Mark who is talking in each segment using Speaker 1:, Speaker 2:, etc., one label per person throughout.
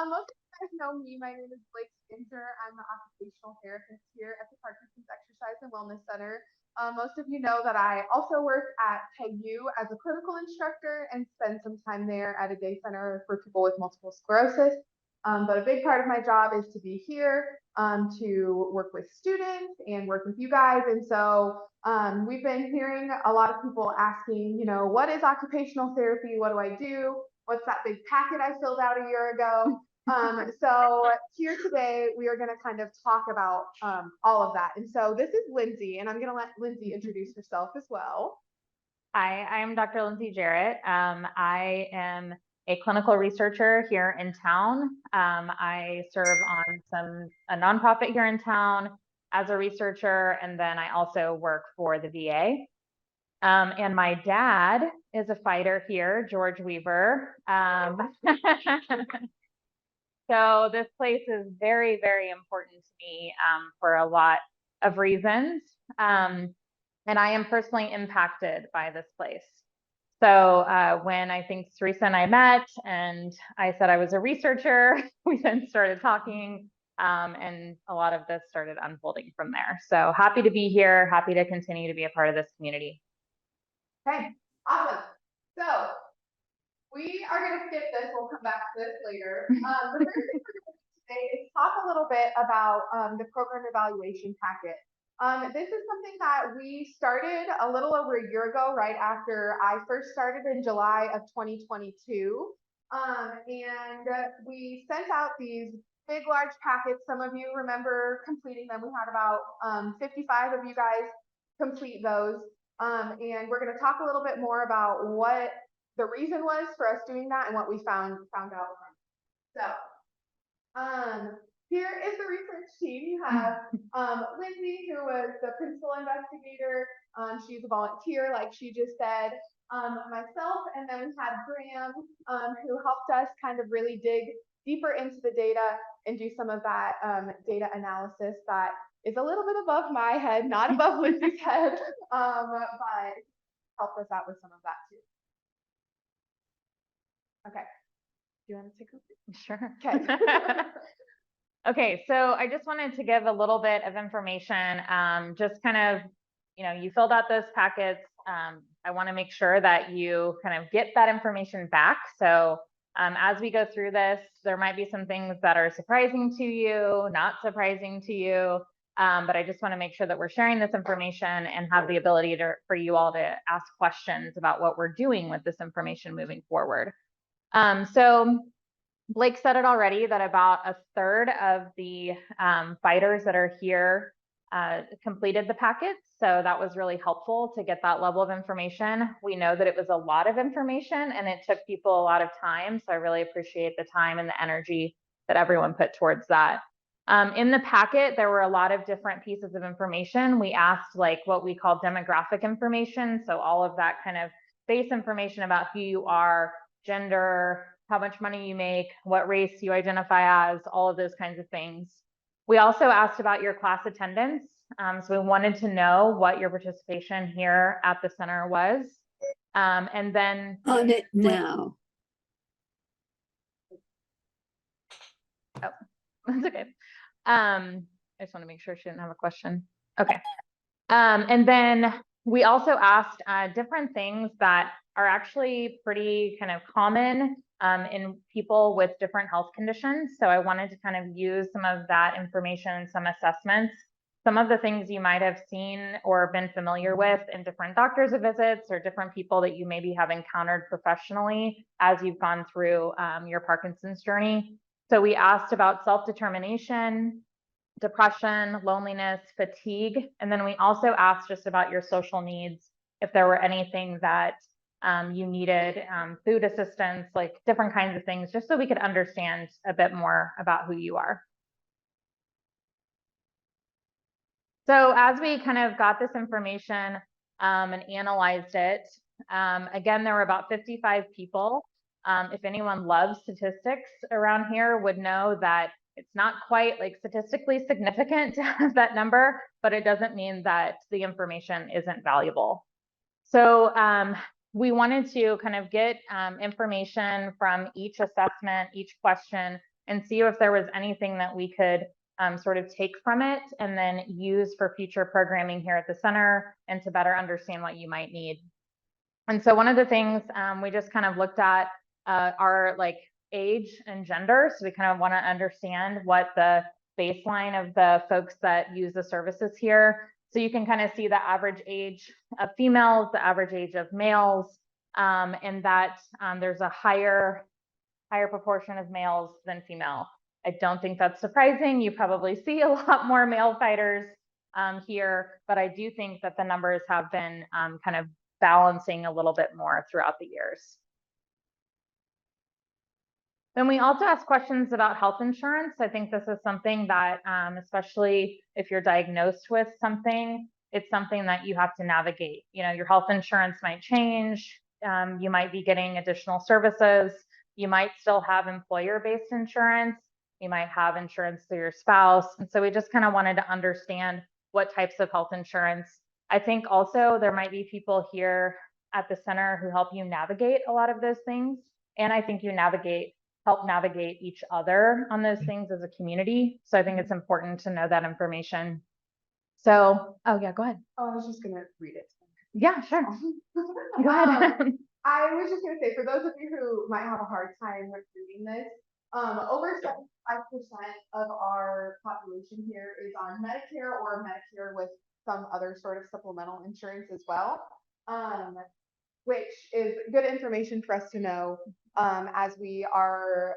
Speaker 1: Most of you guys know me. My name is Lindsey. I'm the occupational therapist here at the Parkinson's Exercise and Wellness Center. Most of you know that I also work at PEWC as a clinical instructor and spend some time there at a day center for people with multiple sclerosis. But a big part of my job is to be here to work with students and work with you guys. And so we've been hearing a lot of people asking, what is occupational therapy? What do I do? What's that big packet I filled out a year ago? So here today, we are going to kind of talk about all of that. And so this is Lindsey, and I'm going to let Lindsey introduce herself as well.
Speaker 2: Hi, I'm Dr. Lindsey Jarrett. I am a clinical researcher here in town. I serve on a nonprofit here in town as a researcher, and then I also work for the VA. And my dad is a fighter here, George Weaver. So this place is very, very important to me for a lot of reasons. And I am personally impacted by this place. So when I think Teresa and I met and I said I was a researcher, we then started talking and a lot of this started unfolding from there. So happy to be here, happy to continue to be a part of this community.
Speaker 1: Okay, awesome. So we are going to skip this. We'll come back to this later. The first thing we're going to do today is talk a little bit about the program evaluation packet. This is something that we started a little over a year ago, right after I first started in July of 2022. And we sent out these big, large packets. Some of you remember completing them. We had about 55 of you guys complete those. And we're going to talk a little bit more about what the reason was for us doing that and what we found out from it. So here is the research team. You have Lindsey, who was the principal investigator. She's a volunteer, like she just said. Myself, and then we had Graham, who helped us kind of really dig deeper into the data and do some of that data analysis that is a little bit above my head, not above Lindsey's head, but helped us out with some of that too. Okay. Do you want to take over?
Speaker 2: Sure.
Speaker 1: Okay.
Speaker 2: Okay, so I just wanted to give a little bit of information, just kind of, you filled out those packets. I want to make sure that you kind of get that information back. So as we go through this, there might be some things that are surprising to you, not surprising to you, but I just want to make sure that we're sharing this information and have the ability for you all to ask questions about what we're doing with this information moving forward. So Blake said it already that about a third of the fighters that are here completed the packets. So that was really helpful to get that level of information. We know that it was a lot of information and it took people a lot of time. So I really appreciate the time and the energy that everyone put towards that. In the packet, there were a lot of different pieces of information. We asked like what we call demographic information. So all of that kind of base information about who you are, gender, how much money you make, what race you identify as, all of those kinds of things. We also asked about your class attendance. So we wanted to know what your participation here at the center was. And then
Speaker 3: on it now.
Speaker 2: Oh, that's okay. I just want to make sure she didn't have a question. Okay. And then we also asked different things that are actually pretty kind of common in people with different health conditions. So I wanted to kind of use some of that information, some assessments, some of the things you might have seen or been familiar with in different doctor's visits or different people that you maybe have encountered professionally as you've gone through your Parkinson's journey. So we asked about self-determination, depression, loneliness, fatigue, and then we also asked just about your social needs, if there were anything that you needed, food assistance, like different kinds of things, just so we could understand a bit more about who you are. So as we kind of got this information and analyzed it, again, there were about 55 people. If anyone loves statistics around here would know that it's not quite like statistically significant to have that number, but it doesn't mean that the information isn't valuable. So we wanted to kind of get information from each assessment, each question, and see if there was anything that we could sort of take from it and then use for future programming here at the center and to better understand what you might need. And so one of the things we just kind of looked at are like age and gender. So we kind of want to understand what the baseline of the folks that use the services here. So you can kind of see the average age of females, the average age of males, and that there's a higher proportion of males than female. I don't think that's surprising. You probably see a lot more male fighters here, but I do think that the numbers have been kind of balancing a little bit more throughout the years. Then we also ask questions about health insurance. I think this is something that, especially if you're diagnosed with something, it's something that you have to navigate. You know, your health insurance might change. You might be getting additional services. You might still have employer-based insurance. You might have insurance through your spouse. And so we just kind of wanted to understand what types of health insurance. I think also there might be people here at the center who help you navigate a lot of those things. And I think you help navigate each other on those things as a community. So I think it's important to know that information. So, oh yeah, go ahead.
Speaker 1: Oh, I was just gonna read it.
Speaker 2: Yeah, sure. Go ahead.
Speaker 1: I was just gonna say, for those of you who might have a hard time with reading this, over 75% of our population here is on Medicare or Medicare with some other sort of supplemental insurance as well, which is good information for us to know as we are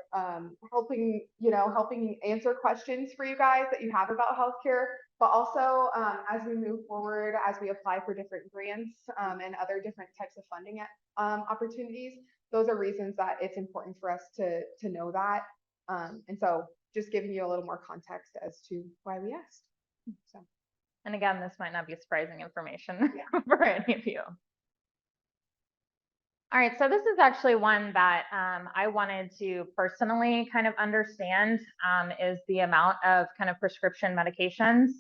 Speaker 1: helping answer questions for you guys that you have about healthcare, but also as we move forward, as we apply for different grants and other different types of funding opportunities, those are reasons that it's important for us to know that. And so just giving you a little more context as to why we asked. So.
Speaker 2: And again, this might not be surprising information for any of you. All right, so this is actually one that I wanted to personally kind of understand is the amount of kind of prescription medications.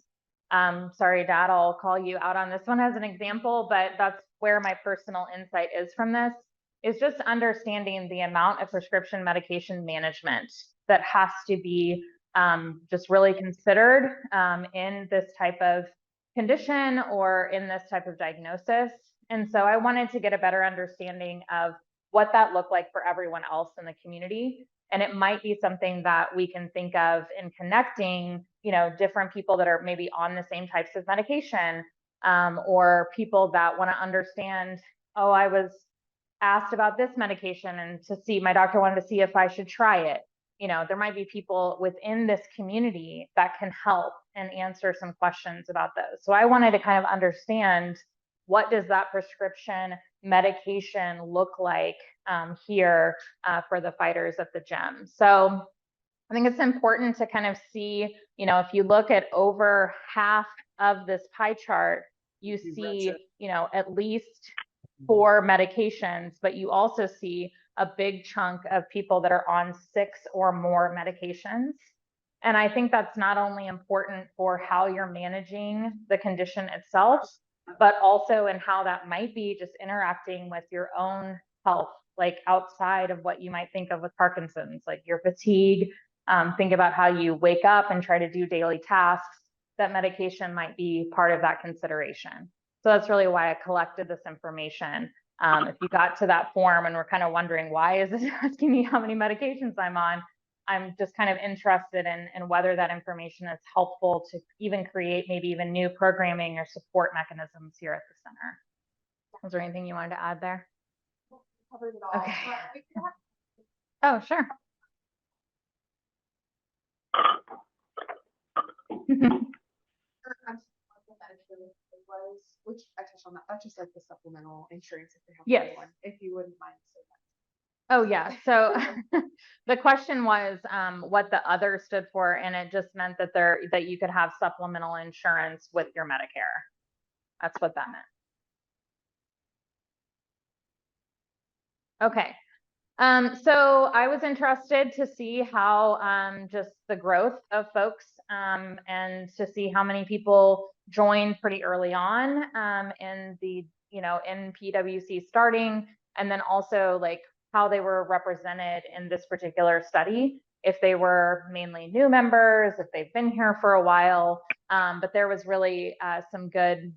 Speaker 2: Sorry, Dad, I'll call you out on this one as an example, but that's where my personal insight is from this, is just understanding the amount of prescription medication management that has to be just really considered in this type of condition or in this type of diagnosis. And so I wanted to get a better understanding of what that looked like for everyone else in the community. And it might be something that we can think of in connecting, you know, different people that are maybe on the same types of medication, or people that want to understand, oh, I was asked about this medication and my doctor wanted to see if I should try it. You know, there might be people within this community that can help and answer some questions about those. So I wanted to kind of understand, what does that prescription medication look like here for the fighters at the gym? So I think it's important to kind of see, you know, if you look at over half of this pie chart, you see, you know, at least 4 medications, but you also see a big chunk of people that are on 6 or more medications. And I think that's not only important for how you're managing the condition itself, but also in how that might be just interacting with your own health, like outside of what you might think of with Parkinson's, like your fatigue. Think about how you wake up and try to do daily tasks. That medication might be part of that consideration. So that's really why I collected this information. If you got to that form and we're kind of wondering, why is this asking me how many medications I'm on? I'm just kind of interested in whether that information is helpful to even create maybe even new programming or support mechanisms here at the center. Was there anything you wanted to add there?
Speaker 1: Covered it all.
Speaker 2: Okay. Oh, sure.
Speaker 1: Which I touched on that. That's just like the supplemental insurance if they have
Speaker 2: Yes.
Speaker 1: one, if you wouldn't mind saying that.
Speaker 2: Oh yeah, so the question was what the other stood for, and it just meant that you could have supplemental insurance with your Medicare. That's what that meant. Okay, so I was interested to see how just the growth of folks and to see how many people joined pretty early on in the, you know, in PEWC starting, and then also like how they were represented in this particular study. if they were mainly new members, if they've been here for a while, but there was really some good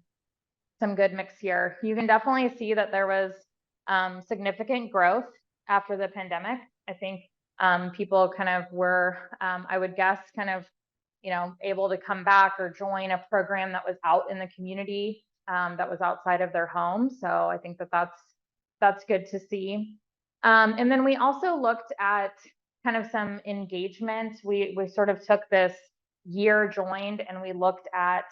Speaker 2: mix here. You can definitely see that there was significant growth after the pandemic. I think people kind of were, I would guess, kind of, able to come back or join a program that was out in the community, that was outside of their home. So I think that that's good to see. And then we also looked at kind of some engagement. We sort of took this year joined and we looked at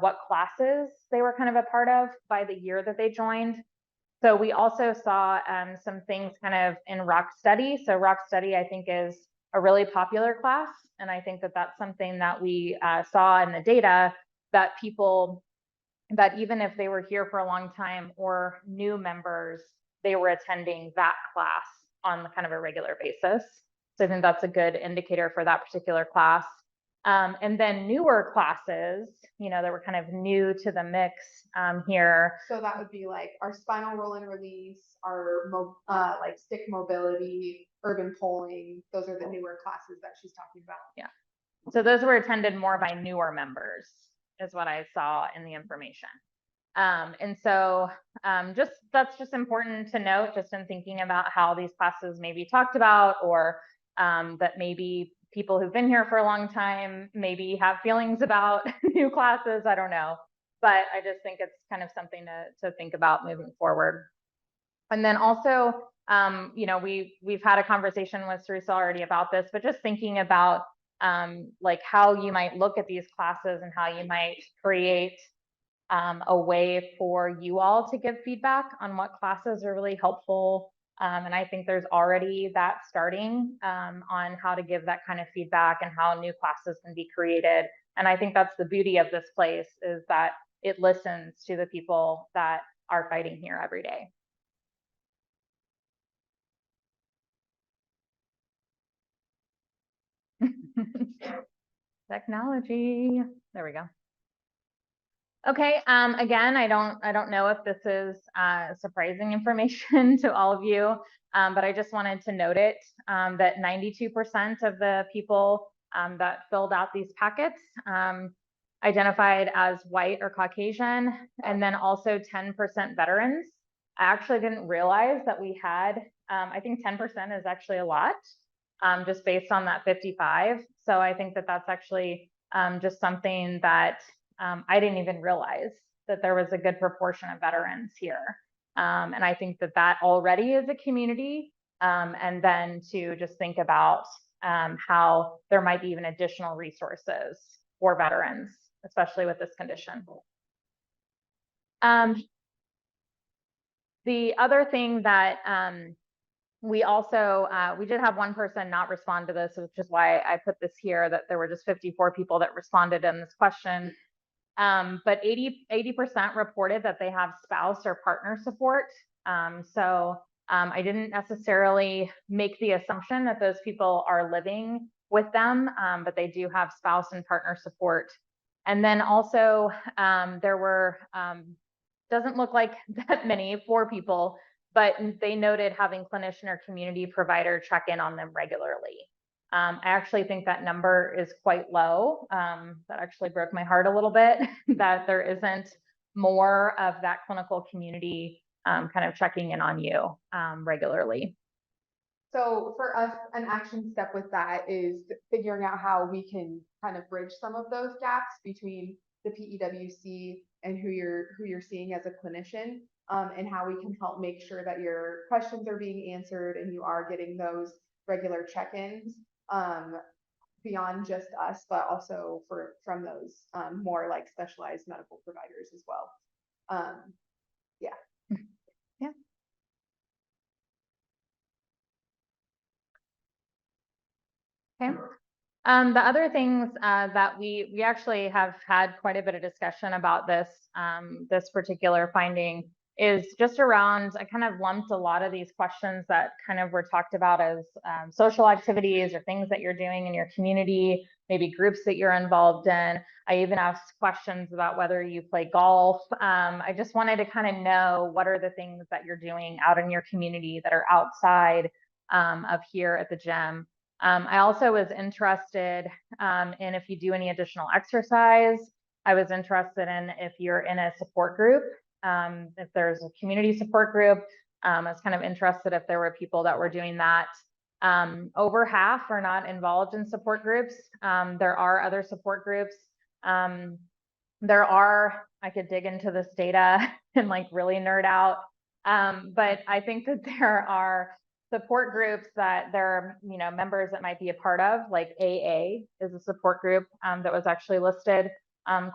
Speaker 2: what classes they were kind of a part of by the year that they joined. So we also saw some things kind of in rock study. So rock study, I think, is a really popular class. And I think that that's something that we saw in the data, that people, that even if they were here for a long time or new members, they were attending that class on kind of a regular basis. So I think that's a good indicator for that particular class. And then newer classes, that were kind of new to the mix here.
Speaker 1: So that would be like our spinal roll and release, our like stick mobility, urban polling. Those are the newer classes that she's talking about.
Speaker 2: Yeah. So those were attended more by newer members, is what I saw in the information. And so that's just important to note, just in thinking about how these classes may be talked about, or that maybe people who've been here for a long time maybe have feelings about new classes. I don't know, but I just think it's kind of something to think about moving forward. And then also, we've had a conversation with Teresa already about this, but just thinking about like how you might look at these classes and how you might create a way for you all to give feedback on what classes are really helpful. And I think there's already that starting on how to give that kind of feedback and how new classes can be created. And I think that's the beauty of this place, is that it listens to the people that are fighting here every day. Technology. There we go. Okay. Again, I don't know if this is surprising information to all of you, but I just wanted to note it, that 92% of the people that filled out these packets identified as white or Caucasian, and then also 10% veterans. I actually didn't realize that we had, I think 10% is actually a lot, just based on that 55. So I think that that's actually just something that I didn't even realize, that there was a good proportion of veterans here. And I think that that already is a community. And then to just think about how there might be even additional resources for veterans, especially with this condition. The other thing that we also, we did have one person not respond to this, which is why I put this here, that there were just 54 people that responded in this question. But 80% reported that they have spouse or partner support. So I didn't necessarily make the assumption that those people are living with them, but they do have spouse and partner support. And then also there were, doesn't look like that many, 4 people, but they noted having clinician or community provider check in on them regularly. I actually think that number is quite low. That actually broke my heart a little bit, that there isn't more of that clinical community kind of checking in on you regularly.
Speaker 1: So for us, an action step with that is figuring out how we can kind of bridge some of those gaps between the PEWC and who you're seeing as a clinician, and how we can help make sure that your questions are being answered and you are getting those regular check-ins, beyond just us, but also from those more like specialized medical providers as well. Yeah.
Speaker 2: Yeah. Okay. The other things that we actually have had quite a bit of discussion about this particular finding is just around, I kind of lumped a lot of these questions that kind of were talked about as social activities or things that you're doing in your community, maybe groups that you're involved in. I even asked questions about whether you play golf. I just wanted to kind of know, what are the things that you're doing out in your community that are outside of here at the gym. I also was interested in if you do any additional exercise. I was interested in if you're in a support group, if there's a community support group. I was kind of interested if there were people that were doing that. Over half are not involved in support groups. There are other support groups. I could dig into this data and like really nerd out. But I think that there are support groups that there are, members that might be a part of, like AA is a support group that was actually listed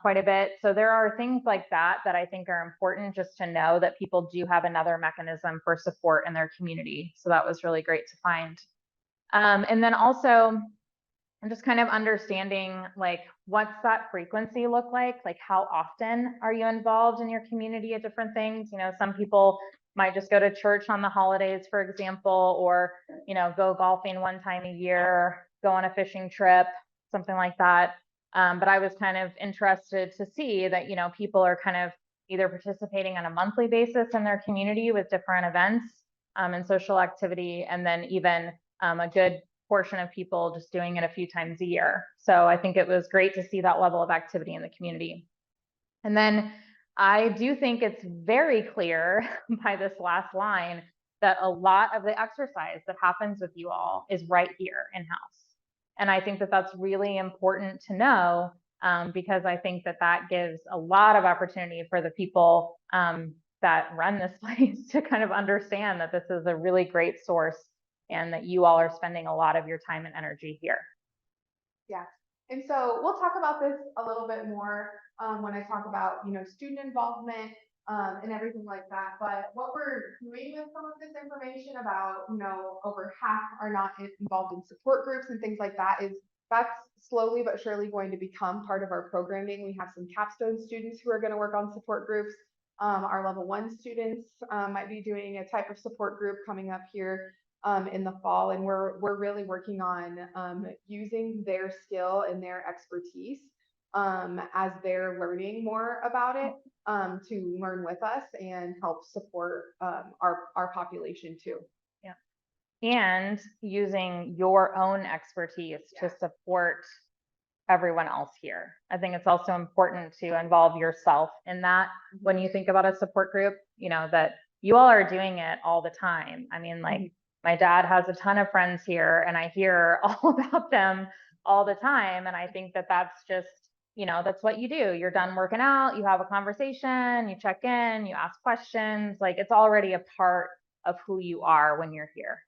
Speaker 2: quite a bit. So there are things like that that I think are important just to know that people do have another mechanism for support in their community. So that was really great to find. And then also, I'm just kind of understanding like what's that frequency look like how often are you involved in your community at different things. Some people might just go to church on the holidays, for example, or go golfing one time a year, go on a fishing trip, something like that. But I was kind of interested to see that people are kind of either participating on a monthly basis in their community with different events and social activity, and then even a good portion of people just doing it a few times a year. So I think it was great to see that level of activity in the community. And then I do think it's very clear by this last line that a lot of the exercise that happens with you all is right here in-house. And I think that that's really important to know because I think that that gives a lot of opportunity for the people that run this place to kind of understand that this is a really great source and that you all are spending a lot of your time and energy here.
Speaker 1: Yeah. And so we'll talk about this a little bit more when I talk about, student involvement and everything like that. But what we're doing with some of this information about, over half are not involved in support groups and things like that that's slowly but surely going to become part of our programming. We have some capstone students who are going to work on support groups. Our level 1 students might be doing a type of support group coming up here in the fall, and we're really working on using their skill and their expertise as they're learning more about it to learn with us and help support our population too.
Speaker 2: Yeah, and using your own expertise to support everyone else here. I think it's also important to involve yourself in that when you think about a support group, that you all are doing it all the time. I mean, like my dad has a ton of friends here and I hear all about them all the time. And I think that that's just, that's what you do. You're done working out, you have a conversation, you check in, you ask questions, like it's already a part of who you are when you're here.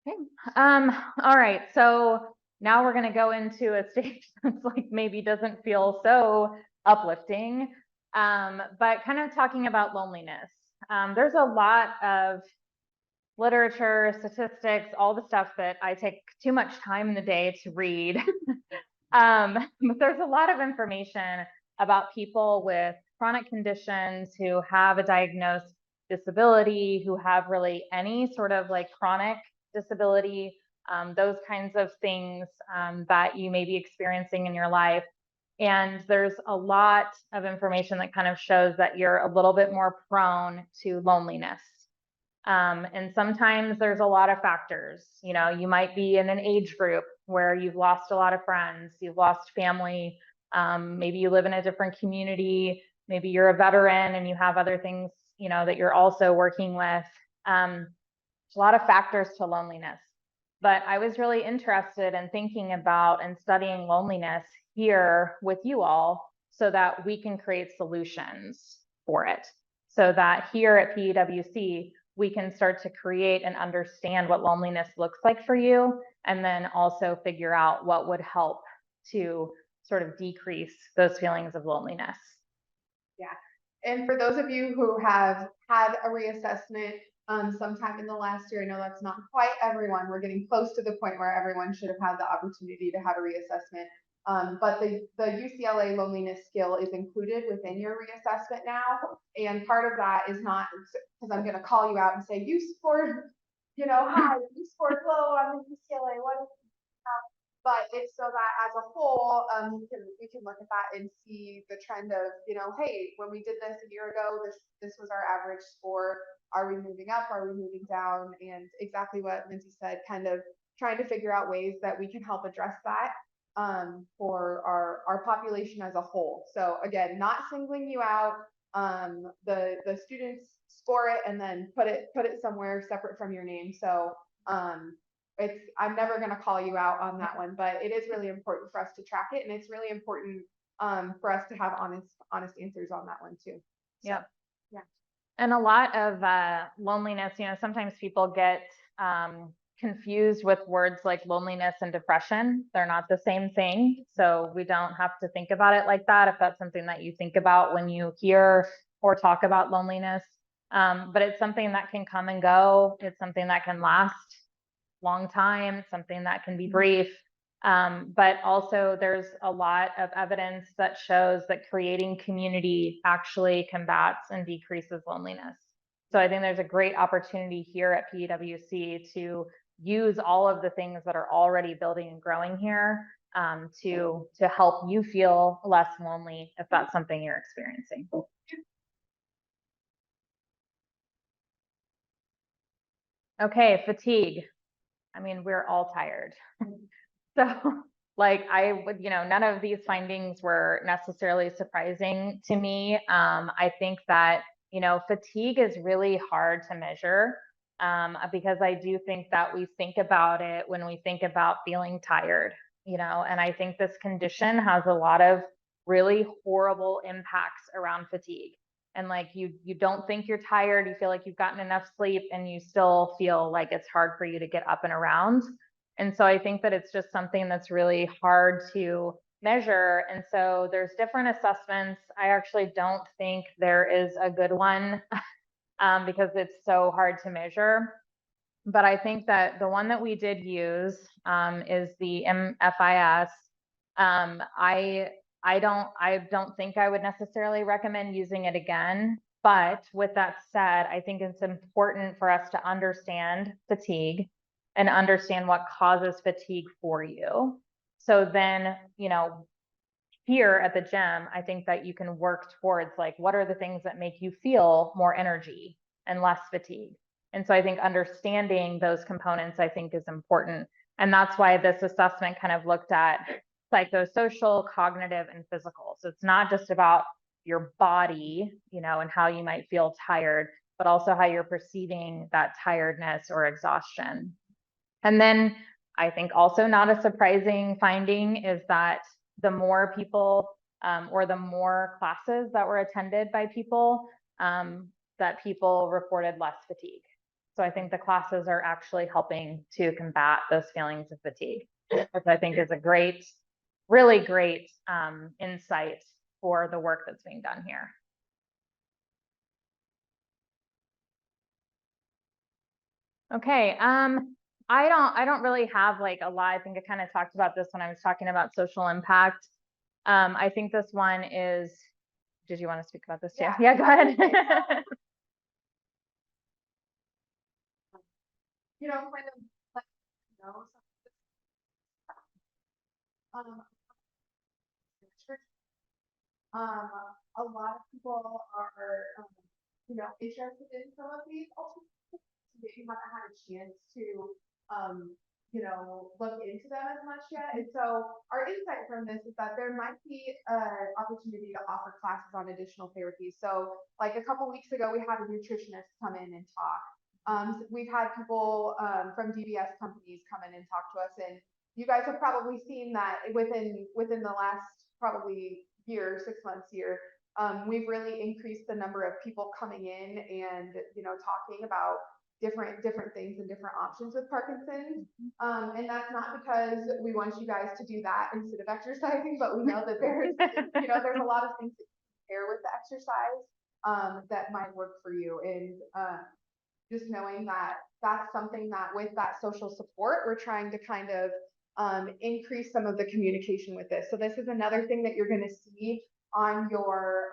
Speaker 2: Okay. All right. So now we're going to go into a stage that's like maybe doesn't feel so uplifting, but kind of talking about loneliness. There's a lot of literature, statistics, all the stuff that I take too much time in the day to read. But there's a lot of information about people with chronic conditions who have a diagnosed disability, who have really any sort of like chronic disability, those kinds of things that you may be experiencing in your life. And there's a lot of information that kind of shows that you're a little bit more prone to loneliness. And sometimes there's a lot of factors. You might be in an age group where you've lost a lot of friends, you've lost family, maybe you live in a different community, maybe you're a veteran and you have other things, that you're also working with. There's a lot of factors to loneliness. But I was really interested in thinking about and studying loneliness here with you all so that we can create solutions for it. So that here at PEWC, we can start to create and understand what loneliness looks like for you, and then also figure out what would help to sort of decrease those feelings of loneliness.
Speaker 1: Yeah. And for those of you who have had a reassessment sometime in the last year, I know that's not quite everyone. We're getting close to the point where everyone should have had the opportunity to have a reassessment. But the UCLA loneliness skill is included within your reassessment now. And part of that is not because I'm going to call you out and say, you scored, hi, you scored low on the UCLA. What But it's so that as a whole, we can look at that and see the trend of, hey, when we did this a year ago, this was our average score. Are we moving up? Are we moving down? And exactly what Lindsey said, kind of trying to figure out ways that we can help address that for our population as a whole. So again, not singling you out. The students score it and then put it somewhere separate from your name. So I'm never going to call you out on that one, but it is really important for us to track it, and it's really important for us to have honest answers on that one too. So,
Speaker 2: Yep.
Speaker 1: Yeah.
Speaker 2: And a lot of loneliness, sometimes people get confused with words like loneliness and depression. They're not the same thing. So we don't have to think about it like that if that's something that you think about when you hear or talk about loneliness. But it's something that can come and go. It's something that can last long time, something that can be brief. But also there's a lot of evidence that shows that creating community actually combats and decreases loneliness. So I think there's a great opportunity here at PEWC to use all of the things that are already building and growing here to help you feel less lonely if that's something you're experiencing. Okay, fatigue. I mean, we're all tired. So like I would, none of these findings were necessarily surprising to me. I think that, fatigue is really hard to measure because I do think that we think about it when we think about feeling tired, and I think this condition has a lot of really horrible impacts around fatigue. And like you don't think you're tired, you feel like you've gotten enough sleep, and you still feel like it's hard for you to get up and around. And so I think that it's just something that's really hard to measure. And so there's different assessments. I actually don't think there is a good one because it's so hard to measure. But I think that the one that we did use is the MFIS. I don't think I would necessarily recommend using it again. But with that said, I think it's important for us to understand fatigue and understand what causes fatigue for you. So then, here at the gym, I think that you can work towards like, what are the things that make you feel more energy and less fatigue? And so I think understanding those components, I think, is important. And that's why this assessment kind of looked at psychosocial, cognitive, and physical. So it's not just about your body, and how you might feel tired, but also how you're perceiving that tiredness or exhaustion. And then I think also not a surprising finding is that the more people or the more classes that were attended by people, that people reported less fatigue. So I think the classes are actually helping to combat those feelings of fatigue, which I think is a great, really great insight for the work that's being done here. Okay, I don't really have like a lot. I think I kind of talked about this when I was talking about social impact. I think this one is, did you want to speak about this too? Yeah, go ahead.
Speaker 1: Kind of like, a lot of people are, interested in some of these alternatives. Maybe haven't had a chance to, look into them as much yet. And so our insight from this is that there might be an opportunity to offer classes on additional therapies. So like a couple weeks ago, we had a nutritionist come in and talk. We've had people from DBS companies come in and talk to us, and you guys have probably seen that within the last probably year, 6 months here, we've really increased the number of people coming in and talking about different things and different options with Parkinson's. And that's not because we want you guys to do that instead of exercising, but we know that there's there's a lot of things that you can pair with the exercise that might work for you. And just knowing that that's something that with that social support, we're trying to kind of increase some of the communication with this. So this is another thing that you're going to see on your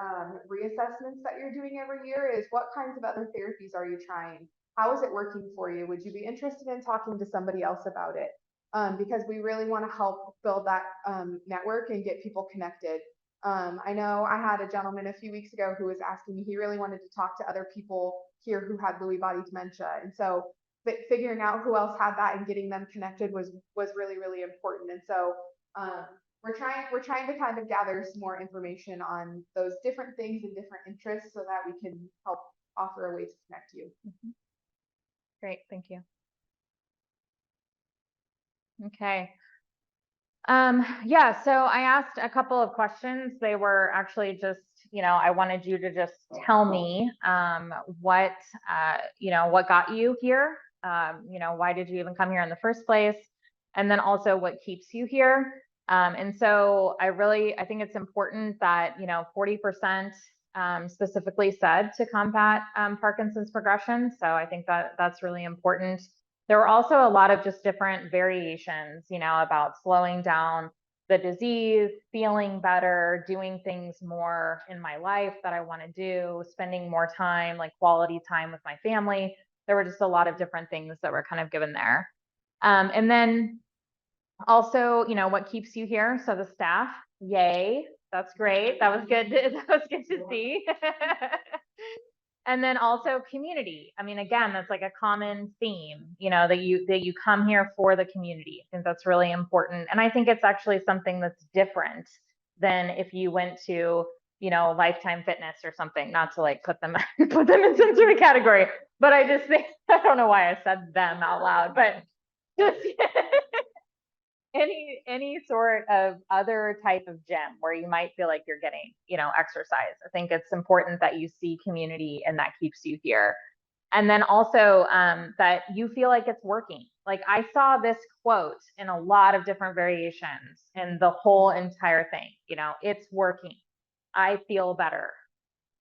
Speaker 1: reassessments that you're doing every year is what kinds of other therapies are you trying? How is it working for you? Would you be interested in talking to somebody else about it? because we really want to help build that network and get people connected. I know I had a gentleman a few weeks ago who was asking me, he really wanted to talk to other people here who had Lewy body dementia. And so figuring out who else had that and getting them connected was really, really important. And so we're trying to kind of gather some more information on those different things and different interests so that we can help offer a way to connect you.
Speaker 2: Great, thank you. Okay. Yeah, so I asked a couple of questions. They were actually just, I wanted you to just tell me what got you here. Why did you even come here in the first place? And then also what keeps you here. And so I think it's important that, 40% specifically said to combat Parkinson's progression. So I think that that's really important. There were also a lot of just different variations, about slowing down the disease, feeling better, doing things more in my life that I want to do, spending more time, like quality time with my family. There were just a lot of different things that were kind of given there. And then also, what keeps you here? So the staff, yay, that's great. That was good. That was good to see. And then also community. I mean, again, that's like a common theme, that you come here for the community. I think that's really important. And I think it's actually something that's different than if you went to, Lifetime Fitness or something, not to like put them in some sort of category, but I just think, I don't know why I said them out loud, but just any sort of other type of gym where you might feel like you're getting, exercise. I think it's important that you see community and that keeps you here. And then also that you feel like it's working. Like I saw this quote in a lot of different variations in the whole entire thing, it's working. I feel better.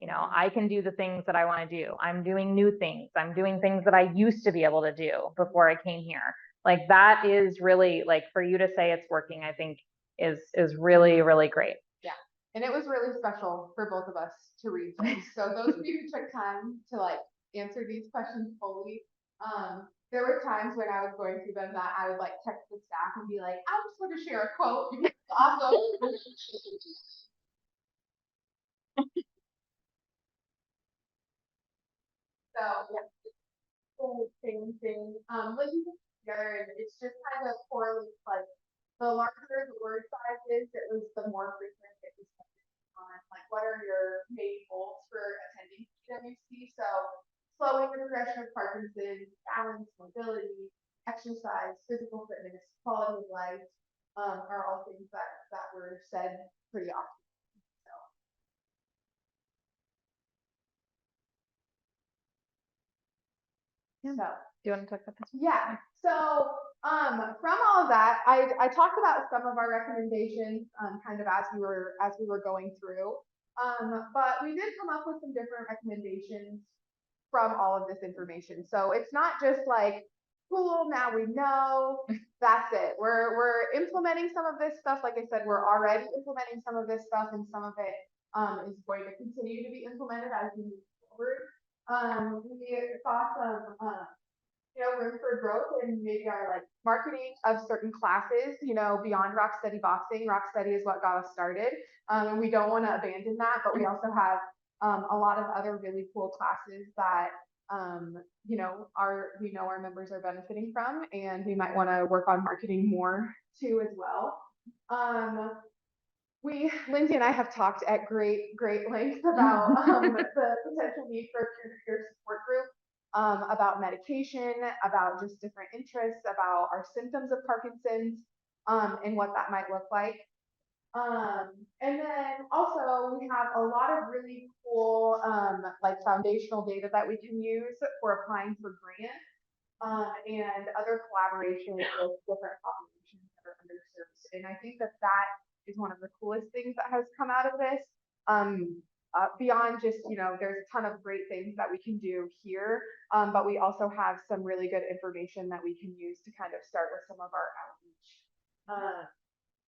Speaker 2: I can do the things that I want to do. I'm doing new things. I'm doing things that I used to be able to do before I came here. Like that is really, like, for you to say it's working, I think is really, really great.
Speaker 1: Yeah. And it was really special for both of us to read those. So those of you who took time to like answer these questions fully, there were times when I was going through them that I would like text the staff and be like, I just want to share a quote. Awesome. So yeah, same thing. Looking together, and it's just kind of correlates like the larger the word size is, it was the more frequent it was on like what are your main goals for attending PEWC. So slowing the progression of Parkinson's, balance, mobility, exercise, physical fitness, quality of life, are all things that were said pretty often. So
Speaker 2: do you want to talk about this?
Speaker 1: Yeah. So from all of that, I talked about some of our recommendations kind of as we were going through. But we did come up with some different recommendations from all of this information. So it's not just like, cool, now we know, that's it. We're implementing some of this stuff. Like I said, we're already implementing some of this stuff, and some of it is going to continue to be implemented as we move forward. We saw some room for growth in maybe our like marketing of certain classes, beyond Rock Steady Boxing. Rock Steady is what got us started. And we don't want to abandon that, but we also have a lot of other really cool classes that our members are benefiting from, and we might want to work on marketing more too as well. Lindsey and I have talked at great length about the potential need for a peer-to-peer support group, about medication, about just different interests, about our symptoms of Parkinson's, and what that might look like. And then also we have a lot of really cool like foundational data that we can use for applying for grants, and other collaborations with different populations that are underserved. And I think that is one of the coolest things that has come out of this. Beyond just, there's a ton of great things that we can do here, but we also have some really good information that we can use to kind of start with some of our outreach.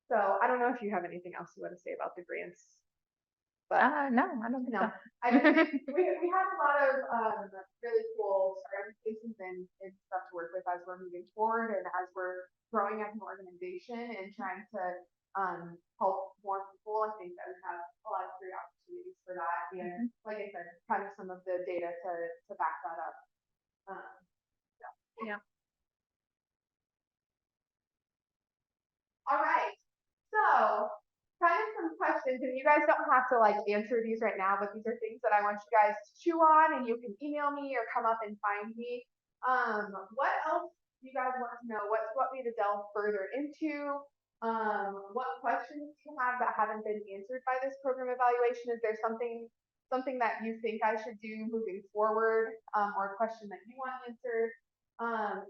Speaker 1: So I don't know if you have anything else you want to say about the grants. but
Speaker 2: No, I don't think
Speaker 1: no,
Speaker 2: so.
Speaker 1: I we have a lot of really cool starting places and stuff to work with as we're moving forward and as we're growing as an organization and trying to help more people. I think that we have a lot of great opportunities for that. And like I said, kind of some of the data to back that up.
Speaker 2: Yeah.
Speaker 1: All right. So kind of some questions, and you guys don't have to like answer these right now, but these are things that I want you guys to chew on, and you can email me or come up and find me. What else do you guys want to know? What do you want me to delve further into? What questions do you have that haven't been answered by this program evaluation? Is there something that you think I should do moving forward, or a question that you want answered?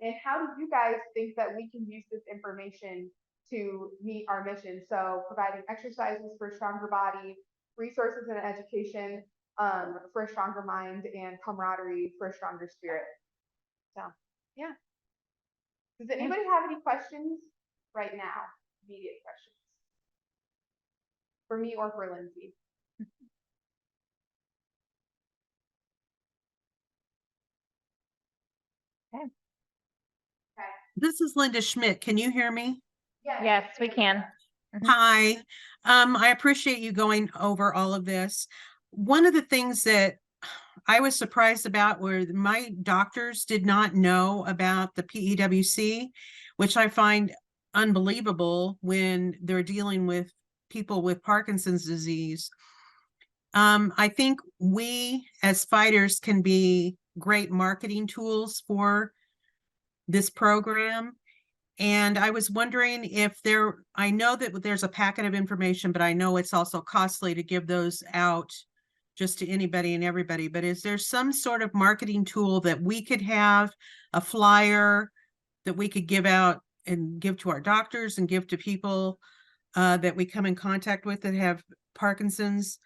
Speaker 1: And how do you guys think that we can use this information to meet our mission? So providing exercises for a stronger body, resources and education for a stronger mind, and camaraderie for a stronger spirit. So yeah. Does anybody have any questions right now? Immediate questions for me or for Lindsey?
Speaker 2: Okay.
Speaker 1: Okay.
Speaker 3: This is Linda Schmidt. Can you hear me?
Speaker 2: Yes, we can.
Speaker 3: Hi. I appreciate you going over all of this. One of the things that I was surprised about were my doctors did not know about the PEWC, which I find unbelievable when they're dealing with people with Parkinson's disease. I think we as fighters can be great marketing tools for this program. And I was wondering if I know that there's a packet of information, but I know it's also costly to give those out just to anybody and everybody. But is there some sort of marketing tool that we could have, a flyer that we could give out and give to our doctors and give to people that we come in contact with that have Parkinson's,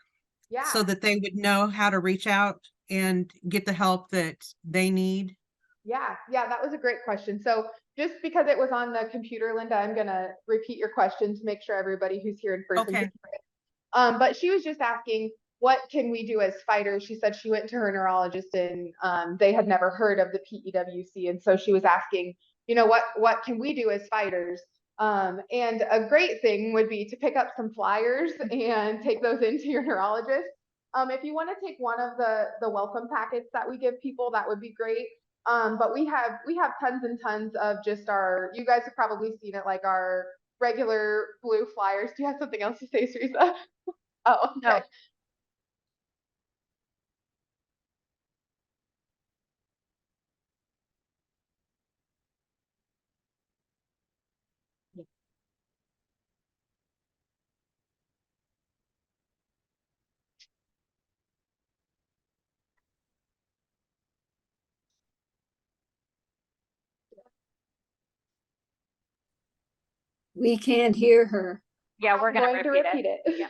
Speaker 3: so that they would know how to reach out and get the help that they need?
Speaker 1: Yeah, that was a great question. So just because it was on the computer, Linda, I'm gonna repeat your question to make sure everybody who's here in person.
Speaker 3: Okay.
Speaker 1: But she was just asking, what can we do as fighters? She said she went to her neurologist and they had never heard of the PEWC, and so she was asking, what can we do as fighters? And a great thing would be to pick up some flyers and take those into your neurologist. If you want to take one of the welcome packets that we give people, that would be great. But we have tons and tons of just you guys have probably seen it, like our regular blue flyers. Do you have something else to say, Teresa? Oh, okay. No.
Speaker 4: We can't hear her.
Speaker 2: Yeah, we're going to repeat
Speaker 1: it.
Speaker 2: Yeah.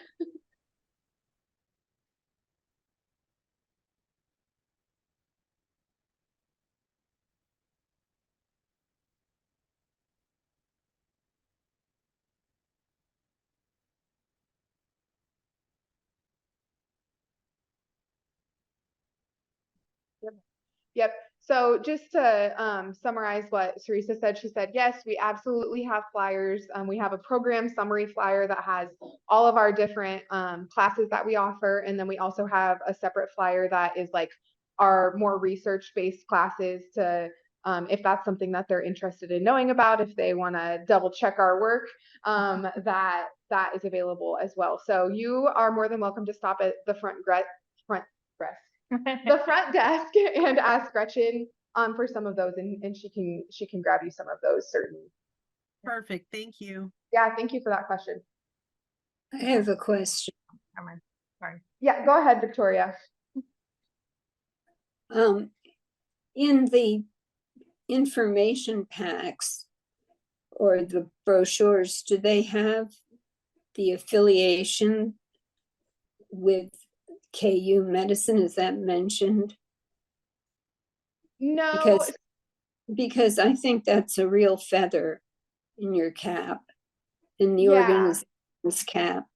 Speaker 1: Yep. So just to summarize what Teresa said, she said, yes, we absolutely have flyers. We have a program summary flyer that has all of our different classes that we offer. And then we also have a separate flyer that is like our more research-based classes to, if that's something that they're interested in knowing about, if they want to double check our work, that is available as well. So you are more than welcome to stop at the front desk and ask Gretchen for some of those, and she can grab you some of those, certainly.
Speaker 3: Perfect. Thank you.
Speaker 1: Yeah, thank you for that question.
Speaker 4: I have a question.
Speaker 2: Sorry.
Speaker 1: Yeah, go ahead, Victoria.
Speaker 4: In the information packs or the brochures, do they have the affiliation with KU Medicine? Is that mentioned?
Speaker 1: No,
Speaker 4: because I think that's a real feather in your cap, in the organization's cap.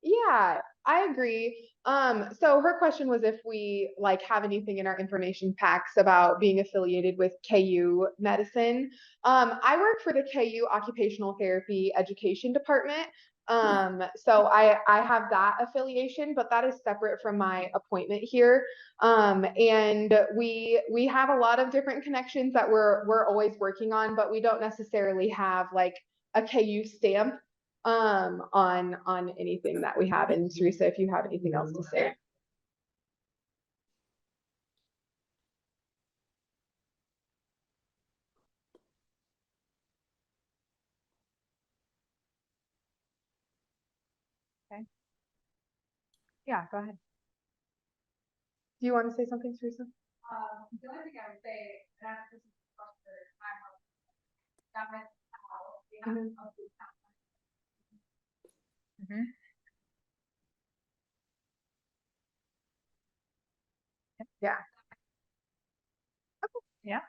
Speaker 1: Yeah, I agree. So her question was if we like have anything in our information packs about being affiliated with KU medicine. I work for the KU Occupational Therapy Education Department. So I have that affiliation, but that is separate from my appointment here. And we have a lot of different connections that we're always working on, but we don't necessarily have like a KU stamp on anything that we have. And Teresa, if you have anything else to say.
Speaker 2: Yeah, go ahead.
Speaker 1: Do you want to say something, Teresa?
Speaker 5: The only thing I would say, and that's this is that meant how we have
Speaker 2: Mhm.
Speaker 1: Yeah.
Speaker 2: Yeah.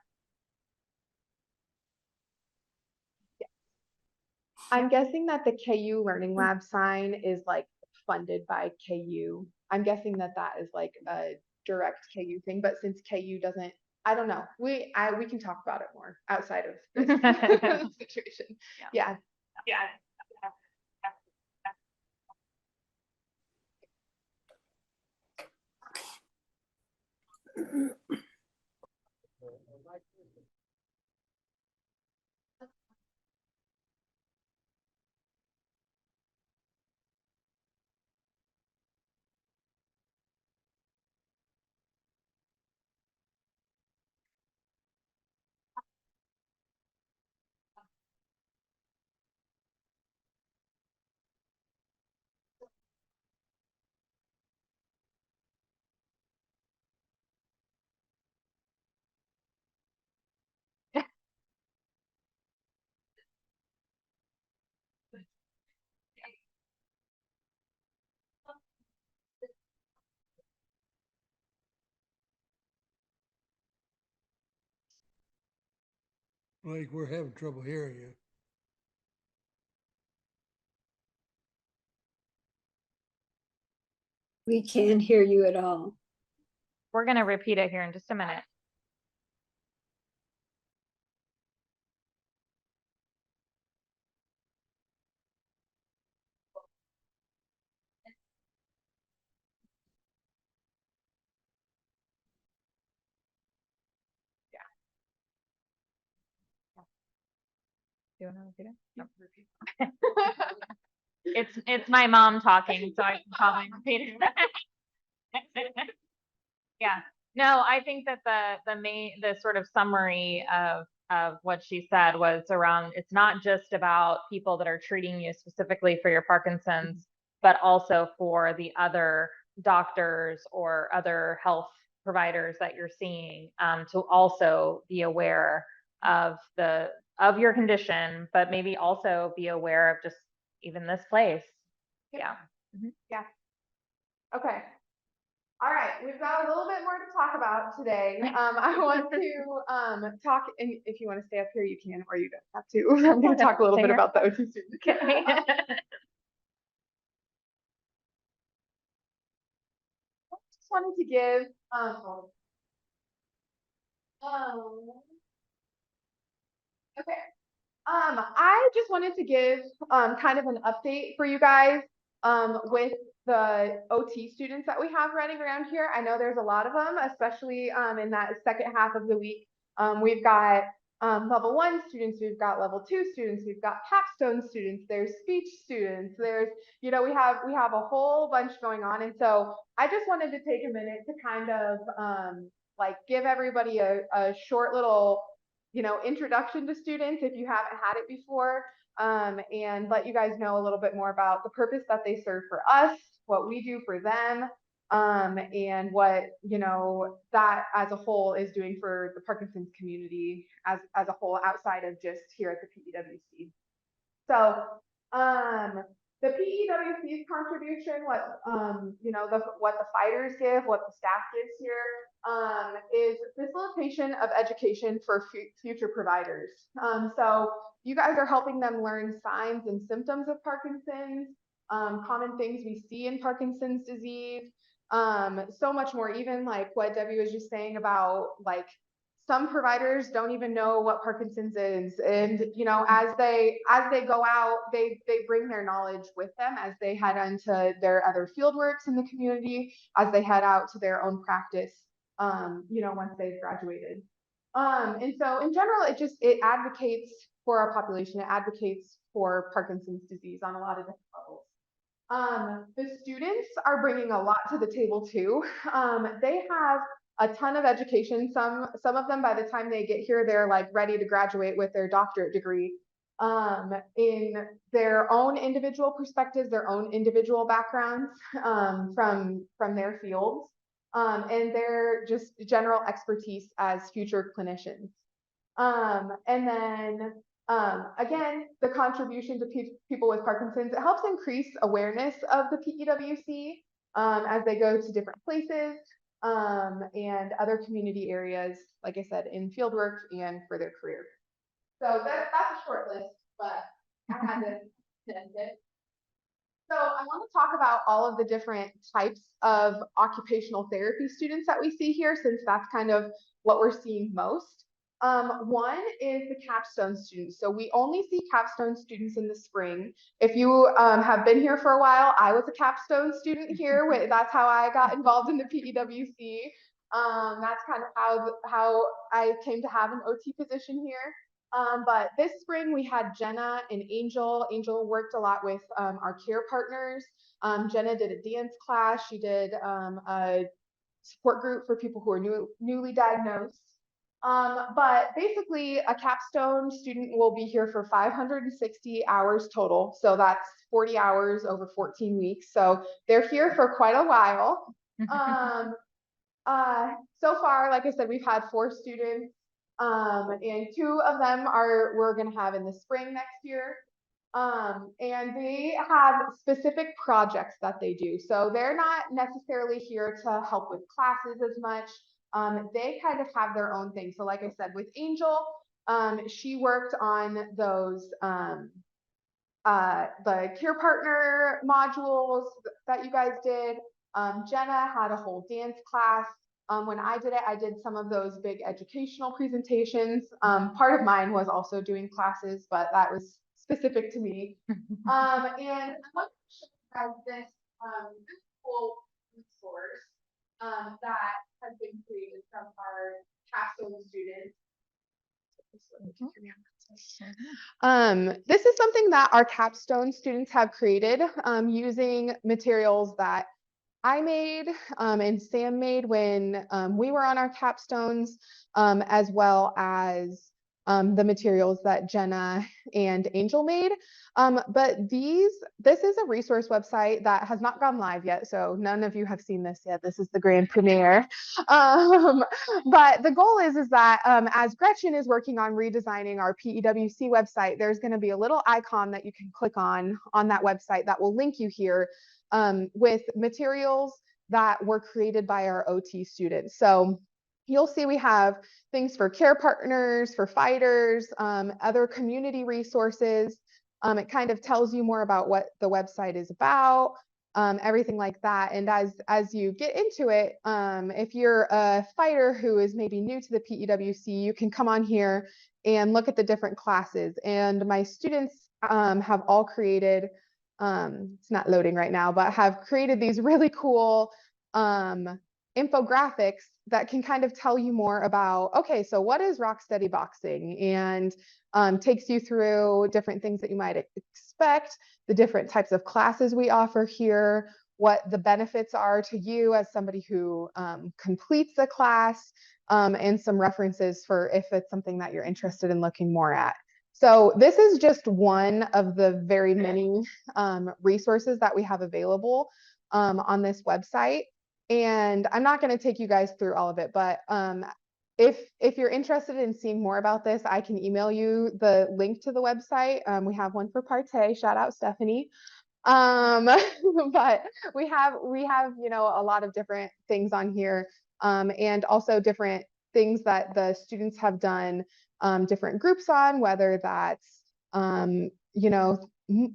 Speaker 1: I'm guessing that the KU Learning Lab sign is like funded by KU. I'm guessing that that is like a direct KU thing, but since KU doesn't, I don't know. We can talk about it more outside of this situation. Yeah.
Speaker 2: Yeah.
Speaker 6: Like, we're having trouble hearing you.
Speaker 4: We can't hear you at all.
Speaker 2: We're gonna repeat it here in just a minute. Do you want to repeat it? No. It's my mom talking, so I can probably repeat it. Yeah, no, I think that the sort of summary of what she said was around, it's not just about people that are treating you specifically for your Parkinson's, but also for the other doctors or other health providers that you're seeing, to also be aware of your condition, but maybe also be aware of just even this place. Yeah.
Speaker 1: Yeah. Okay. All right, we've got a little bit more to talk about today. I want to talk, and if you want to stay up here, you can, or you don't have to. I'm going to talk a little bit about the OT students.
Speaker 2: Okay.
Speaker 1: I just wanted to give okay. I just wanted to give kind of an update for you guys with the OT students that we have running around here. I know there's a lot of them, especially in that second half of the week. We've got level 1 students, we've got level 2 students, we've got capstone students, there's speech students, there's, we have a whole bunch going on. And so I just wanted to take a minute to kind of like give everybody a short little introduction to students if you haven't had it before, and let you guys know a little bit more about the purpose that they serve for us, what we do for them, and what, that as a whole is doing for the Parkinson's community as a whole outside of just here at the PEWC. So, the PEWC's contribution, what what the fighters give, what the staff gives here, is facilitation of education for future providers. So you guys are helping them learn signs and symptoms of Parkinson's, common things we see in Parkinson's disease, so much more, even like what Debbie was just saying about like some providers don't even know what Parkinson's is. And, you know, as they go out, they bring their knowledge with them as they head into their other field works in the community, as they head out to their own practice, you know, once they've graduated. And so in general, it advocates for our population. It advocates for Parkinson's disease on a lot of different levels. The students are bringing a lot to the table too. They have a ton of education. Some of them, by the time they get here, they're like ready to graduate with their doctorate degree, in their own individual perspectives, their own individual backgrounds, from their fields, and their just general expertise as future clinicians. And then again, the contribution to people with Parkinson's, it helps increase awareness of the PEWC as they go to different places, and other community areas, like I said, in fieldwork and for their career. So that's a short list, but I had to end it. So I want to talk about all of the different types of occupational therapy students that we see here, since that's kind of what we're seeing most. One is the capstone students. So we only see capstone students in the spring. If you have been here for a while, I was a capstone student here. That's how I got involved in the PEWC. That's kind of how I came to have an OT position here. But this spring we had Jenna and Angel. Angel worked a lot with our care partners. Jenna did a dance class. She did a support group for people who are newly diagnosed. But basically a capstone student will be here for 560 hours total. So that's 40 hours over 14 weeks. So they're here for quite a while. So far, like I said, we've had 4 students, and 2 of them we're going to have in the spring next year. And they have specific projects that they do. So they're not necessarily here to help with classes as much. They kind of have their own thing. So like I said, with Angel, she worked on those, the care partner modules that you guys did. Jenna had a whole dance class. When I did it, I did some of those big educational presentations. Part of mine was also doing classes, but that was specific to me. And I want to show you guys this cool resource that has been created from our capstone students. This is something that our capstone students have created using materials that I made and Sam made when we were on our capstones, as well as the materials that Jenna and Angel made. But this is a resource website that has not gone live yet, so none of you have seen this yet. This is the grand premiere. But the goal is that as Gretchen is working on redesigning our PEWC website, there's going to be a little icon that you can click on that website that will link you here with materials that were created by our OT students. So you'll see we have things for care partners, for fighters, other community resources. It kind of tells you more about what the website is about, everything like that. And as you get into it, if you're a fighter who is maybe new to the PEWC, you can come on here and look at the different classes. And my students have all created, it's not loading right now, but have created these really cool infographics that can kind of tell you more about, okay, so what is Rocksteady Boxing, and takes you through different things that you might expect, the different types of classes we offer here, what the benefits are to you as somebody who completes the class, and some references for if it's something that you're interested in looking more at. So this is just one of the very many resources that we have available on this website. And I'm not going to take you guys through all of it, but if you're interested in seeing more about this, I can email you the link to the website. We have one for Partey, shout out Stephanie. But we have, you know, a lot of different things on here, and also different things that the students have done different groups on, whether that's, you know,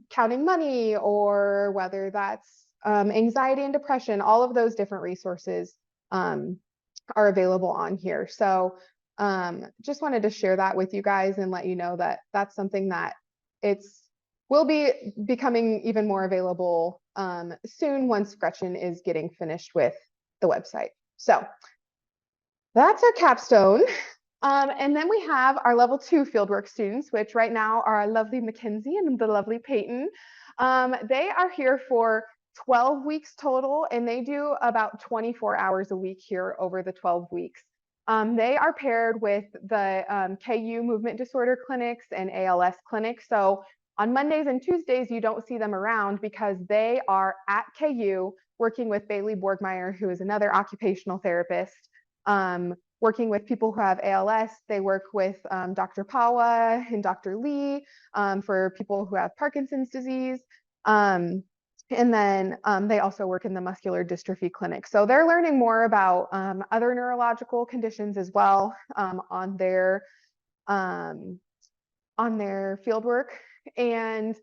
Speaker 1: counting money, or whether that's anxiety and depression, all of those different resources are available on here. So just wanted to share that with you guys and let you know that that's something that will be becoming even more available soon once Gretchen is getting finished with the website. So that's our capstone. And then we have our level 2 fieldwork students, which right now are our lovely Mackenzie and the lovely Peyton. They are here for 12 weeks total, and they do about 24 hours a week here over the 12 weeks. They are paired with the KU movement disorder clinics and ALS clinics. So on Mondays and Tuesdays, you don't see them around because they are at KU working with Bailey Borgmeyer, who is another occupational therapist, working with people who have ALS. They work with Dr. Pawa and Dr. Lee for people who have Parkinson's disease. And then they also work in the muscular dystrophy clinic. So they're learning more about other neurological conditions as well on their field work. And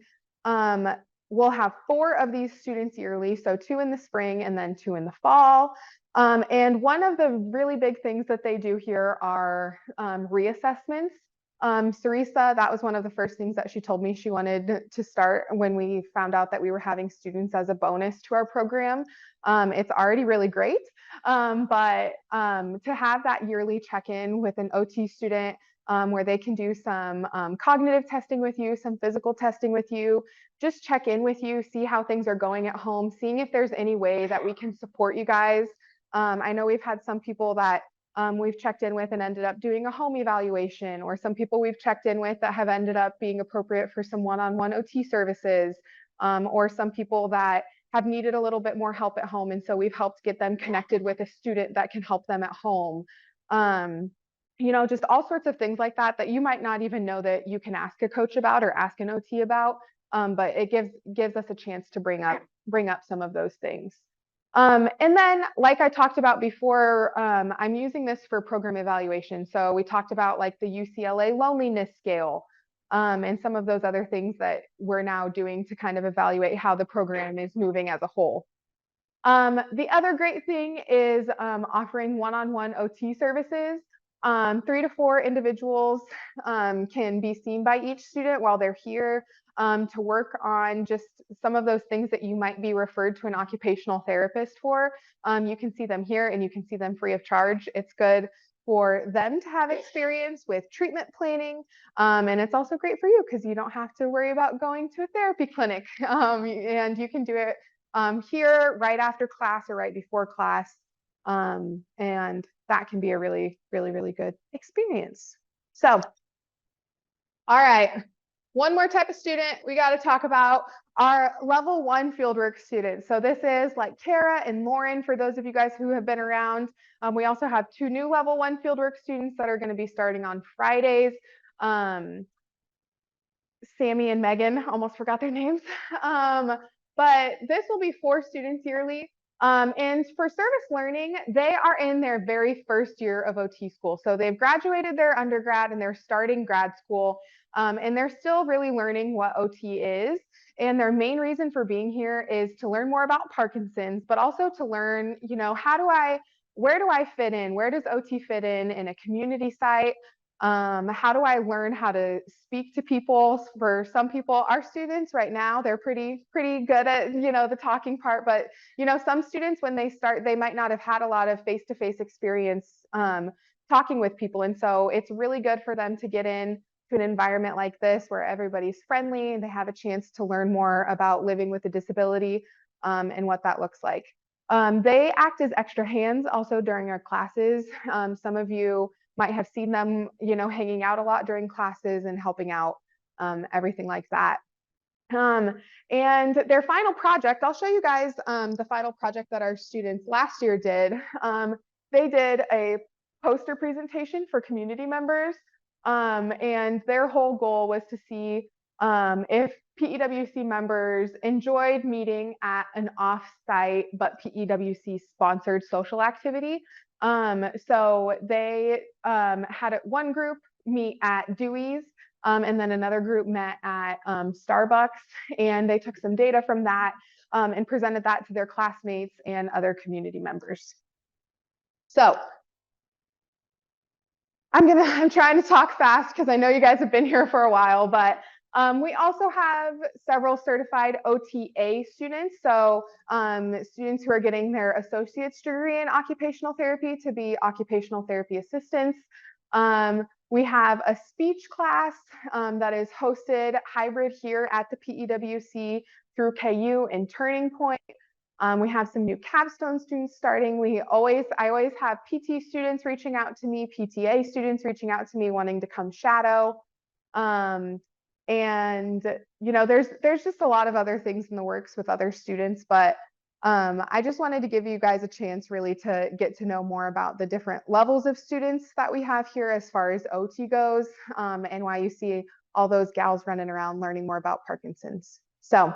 Speaker 1: we'll have 4 of these students yearly, so 2 in the spring and then 2 in the fall. And one of the really big things that they do here are reassessments. Sarisa, that was one of the first things that she told me she wanted to start when we found out that we were having students as a bonus to our program. It's already really great, but to have that yearly check-in with an OT student where they can do some cognitive testing with you, some physical testing with you, just check in with you, see how things are going at home, seeing if there's any way that we can support you guys. I know we've had some people that we've checked in with and ended up doing a home evaluation, or some people we've checked in with that have ended up being appropriate for some one-on-one OT services, or some people that have needed a little bit more help at home. And so we've helped get them connected with a student that can help them at home. You know, just all sorts of things like that that you might not even know that you can ask a coach about or ask an OT about, but it gives us a chance to bring up some of those things. And then, like I talked about before, I'm using this for program evaluation. So we talked about like the UCLA loneliness scale and some of those other things that we're now doing to kind of evaluate how the program is moving as a whole. The other great thing is offering one-on-one OT services. 3 to 4 individuals can be seen by each student while they're here to work on just some of those things that you might be referred to an occupational therapist for. You can see them here and you can see them free of charge. It's good for them to have experience with treatment planning. And it's also great for you because you don't have to worry about going to a therapy clinic. And you can do it here right after class or right before class. And that can be a really, really, really good experience. So, all right, one more type of student we got to talk about, our level 1 fieldwork students. So this is like Kara and Lauren, for those of you guys who have been around. We also have 2 new level 1 fieldwork students that are going to be starting on Fridays. Sammy and Megan, almost forgot their names. But this will be 4 students yearly. And for service learning, they are in their very first year of OT school. So they've graduated their undergrad and they're starting grad school. And they're still really learning what OT is. And their main reason for being here is to learn more about Parkinson's, but also to learn, you know, where do I fit in? Where does OT fit in a community site? How do I learn how to speak to people? For some people, our students right now, they're pretty good at, you know, the talking part, but, you know, some students when they start, they might not have had a lot of face-to-face experience talking with people. And so it's really good for them to get in to an environment like this where everybody's friendly and they have a chance to learn more about living with a disability and what that looks like. They act as extra hands also during our classes. Some of you might have seen them, you know, hanging out a lot during classes and helping out, everything like that. And their final project, I'll show you guys the final project that our students last year did. They did a poster presentation for community members, and their whole goal was to see if PEWC members enjoyed meeting at an off-site but PEWC sponsored social activity. So they had one group meet at Dewey's And then another group met at Starbucks, and they took some data from that and presented that to their classmates and other community members. So I'm trying to talk fast because I know you guys have been here for a while, but we also have several certified OTA students. So students who are getting their associate's degree in occupational therapy to be occupational therapy assistants. We have a speech class that is hosted hybrid here at the PEWC through KU and Turning Point. We have some new capstone students starting. I always have PT students reaching out to me, PTA students reaching out to me wanting to come shadow. And you know, there's just a lot of other things in the works with other students, but I just wanted to give you guys a chance really to get to know more about the different levels of students that we have here as far as OT goes, and why you see all those gals running around learning more about Parkinson's. So